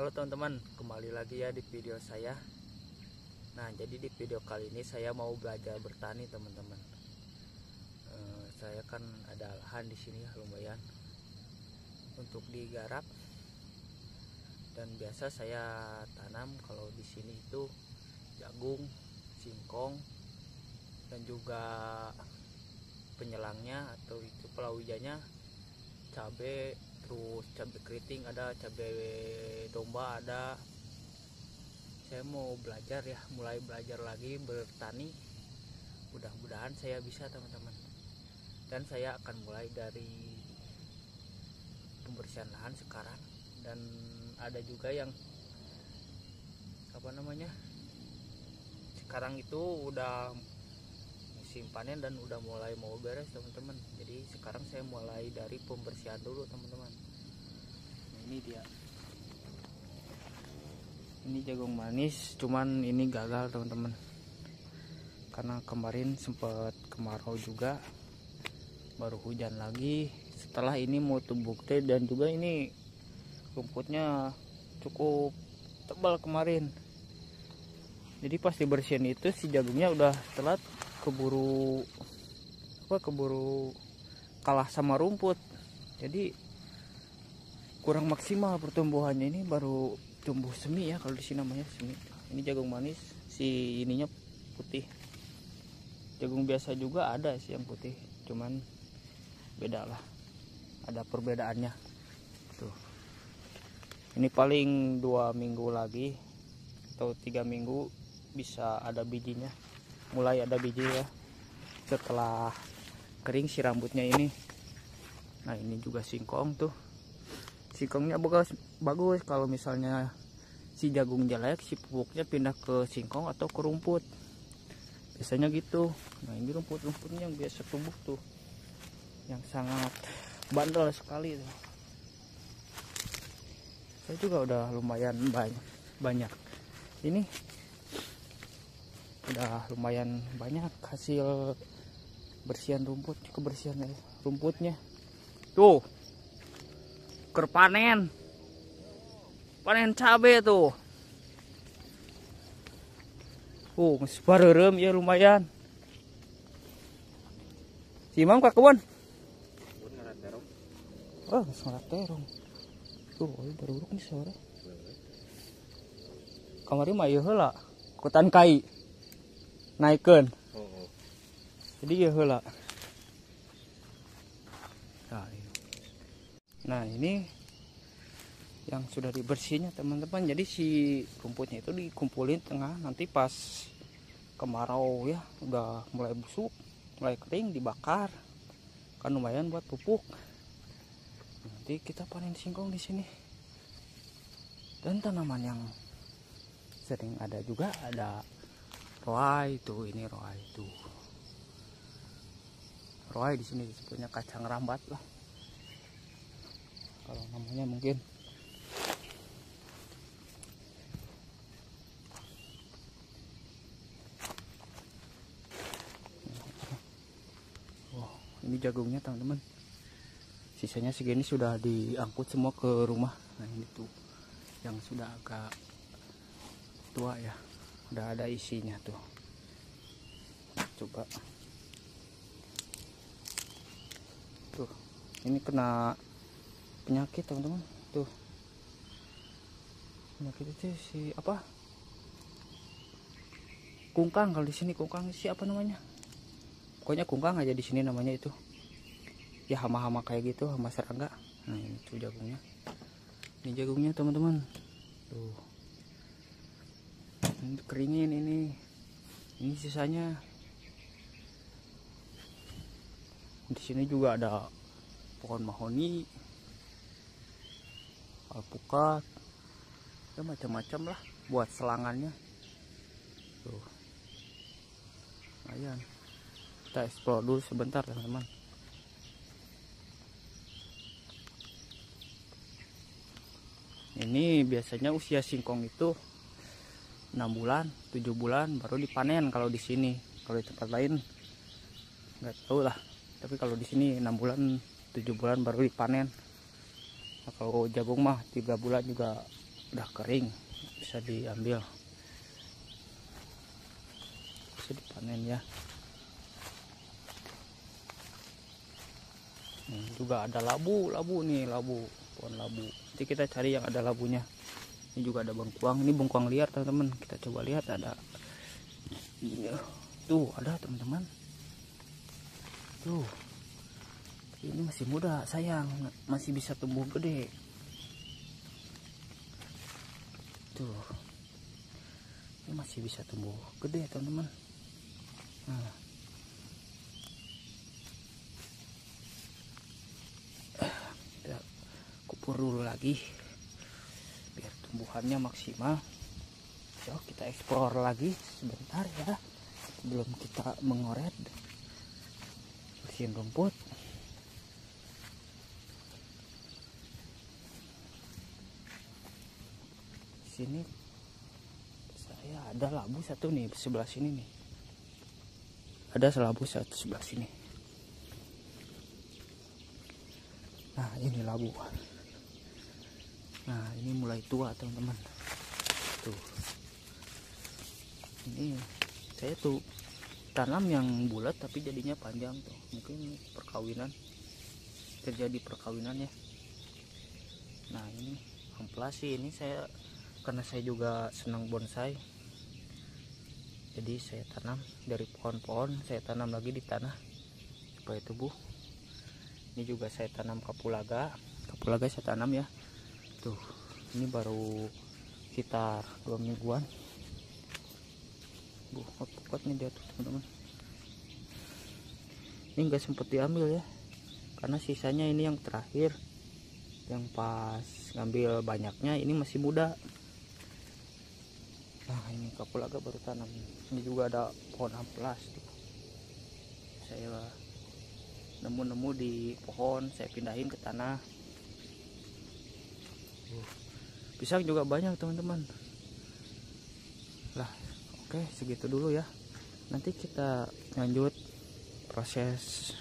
Halo teman-teman, kembali lagi ya di video saya. Nah, jadi di video kali ini saya mau belajar bertani teman-teman. Saya kan ada lahan di sini ya, lumayan untuk digarap. Dan biasa saya tanam kalau di sini itu jagung, singkong, dan juga penyelangnya atau itu pelawijanya cabai, terus cabai keriting ada, cabai domba ada. Saya mau belajar ya, mulai belajar lagi bertani. Mudah-mudahan saya bisa teman-teman. Dan saya akan mulai dari pembersihan lahan sekarang. Dan ada juga yang sekarang itu udah musim panen dan udah mulai mau beres teman-teman. Jadi sekarang saya mulai dari pembersihan dulu teman-teman. Nah, ini dia. Ini jagung manis, cuman ini gagal teman-teman. Karena kemarin sempat kemarau juga, baru hujan lagi. Setelah ini mau tumbuh teh, dan juga ini rumputnya cukup tebal kemarin. Jadi pas dibersihin itu si jagungnya udah telat, keburu kalah sama rumput. Jadi kurang maksimal pertumbuhannya. Ini baru tumbuh semi ya, kalau di sini namanya semi. Ini jagung manis, si ininya putih. Jagung biasa juga ada sih yang putih, cuman beda lah, ada perbedaannya tuh. Ini paling 2 minggu lagi atau 3 minggu bisa ada bijinya, mulai ada biji ya setelah kering si rambutnya ini. Nah, ini juga singkong tuh. Singkongnya bagus kalau misalnya si jagung jelek, si pupuknya pindah ke singkong atau ke rumput, biasanya gitu. Nah, ini rumputnya yang biasa tumbuh tuh, yang sangat bandel sekali tuh. Saya juga udah lumayan banyak ini, udah lumayan banyak hasil bersihan rumput, kebersihan rumputnya tuh. Panen cabe tuh. Masih bareureum ya, lumayan. Si Imam ka kebun. Ngaraterong. Tuh, baru uruk nih sore. Kamari mah ieu heula, kutan kai. Naikeun. Jadi ieu heula. Nah, ini yang sudah dibersihnya teman-teman. Jadi si rumputnya itu dikumpulin tengah, nanti pas kemarau ya udah mulai busuk, mulai kering, dibakar kan lumayan buat pupuk. Nanti kita panen singkong di sini. Dan tanaman yang sering ada juga ada roai tuh. Ini roai tuh. Roai di sini disebutnya kacang rambat lah kalau namanya mungkin. Ini jagungnya teman-teman, sisanya segini sudah diangkut semua ke rumah. Nah, ini tuh yang sudah agak tua ya, udah ada isinya tuh. Coba tuh, ini kena penyakit teman-teman tuh. Penyakit itu si apa, kungkang. Kalau di sini kungkang si apa namanya, pokoknya kungkang aja di sini namanya itu ya, hama-hama kayak gitu, hama serangga. Nah, ini tuh jagungnya. Ini jagungnya teman-teman tuh. Ini keringin ini sisanya. Di sini juga ada pohon mahoni, alpukat, ya macam-macam lah buat selangannya tuh. Lumayan. Kita explore dulu sebentar teman-teman. Ini biasanya usia singkong itu 6 bulan, 7 bulan baru dipanen kalau di sini. Kalau di tempat lain nggak tahu lah. Tapi kalau di sini 6 bulan, 7 bulan baru dipanen. Nah, kalau jagung mah 3 bulan juga udah kering, bisa diambil, bisa dipanen ya. Juga ada labu nih, pohon labu. Nanti kita cari yang ada labunya. Ini juga ada bengkuang, ini bengkuang liar teman-teman. Kita coba lihat ada. Tuh ada teman-teman. Tuh, ini masih muda sayang, masih bisa tumbuh gede. Tuh, ini masih bisa tumbuh gede teman-teman. Nah, kita kupur dulu lagi biar tumbuhannya maksimal. Yuk kita eksplor lagi sebentar ya, sebelum kita mengoret, bersihin rumput. Sini saya ada labu satu nih, sebelah sini nih. Ada selabu satu sebelah sini. Nah, ini labu. Nah, ini mulai tua, teman-teman. Tuh. Ini saya tuh tanam yang bulat tapi jadinya panjang tuh. Mungkin perkawinan. Terjadi perkawinan ya. Nah, ini amplas sih, ini saya karena saya juga senang bonsai. Jadi saya tanam dari pohon-pohon, saya tanam lagi di tanah supaya tumbuh. Ini juga saya tanam kapulaga saya tanam ya. Tuh, ini baru sekitar 2 mingguan. Pokok nih dia tuh teman-teman. Ini enggak sempat diambil ya, karena sisanya ini yang terakhir, yang pas ngambil banyaknya ini masih muda. Nah, ini kapulaga baru tanam. Ini juga ada pohon amplas tuh. Saya nemu di pohon, saya pindahin ke tanah. Pisang juga banyak teman-teman. Lah, oke, segitu dulu ya. Nanti kita lanjut proses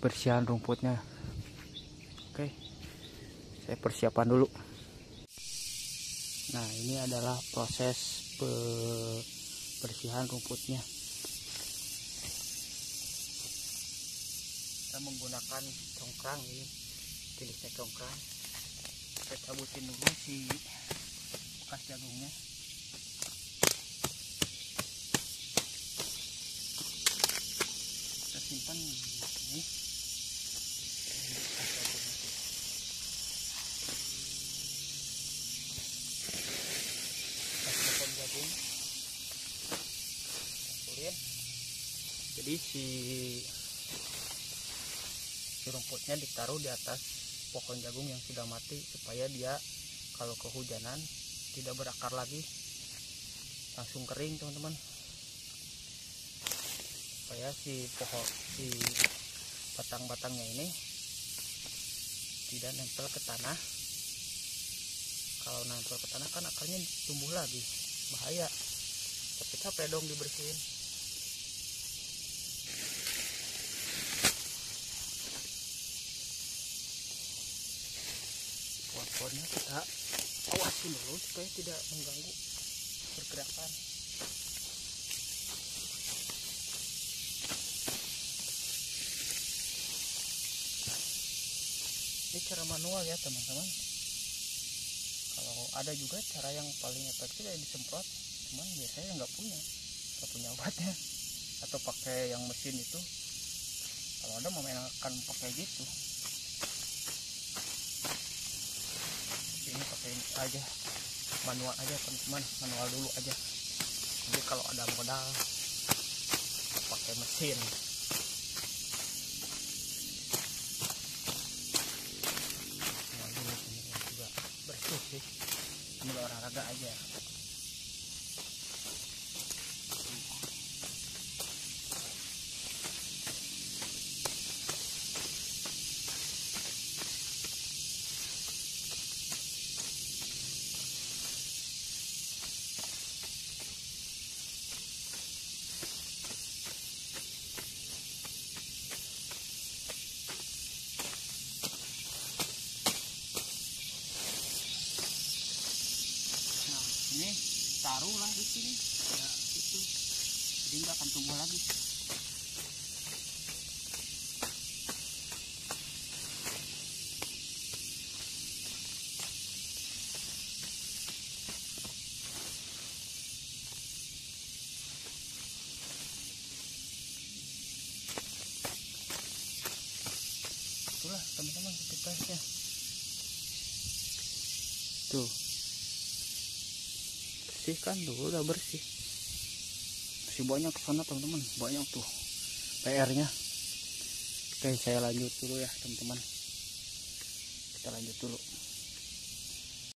bersihan rumputnya. Oke, saya persiapan dulu. Nah, ini adalah proses bersihan rumputnya. Kita menggunakan congkrang, ini jenisnya congkrang. Kita cabutin dulu si bekas jagungnya. Kita simpan ini. Jadi si rumputnya ditaruh di atas pohon jagung yang sudah mati supaya dia kalau kehujanan tidak berakar lagi, langsung kering teman-teman. Supaya si batang-batangnya ini tidak nempel ke tanah. Kalau nempel ke tanah kan akarnya tumbuh lagi, bahaya. Tapi capek dong dibersihin. Pohonnya kita awasin dulu supaya tidak mengganggu pergerakan. Ini cara manual ya teman-teman. Kalau ada juga cara yang paling efektif ya disemprot, cuman biasanya nggak punya obatnya, atau pakai yang mesin itu. Kalau ada mau akan pakai gitu. Ini pakai aja manual aja teman-teman, manual dulu aja. Jadi kalau ada modal pakai mesin. Manual dulu juga bersih sih, sambil olahraga aja. sini ya itu, jadi nggak akan tumbuh lagi. Itulah teman-teman aktivitasnya tuh, bersihkan tuh, udah bersih. Masih banyak ke sana teman-teman, banyak tuh PR-nya. Oke, saya lanjut dulu ya teman-teman, kita lanjut dulu.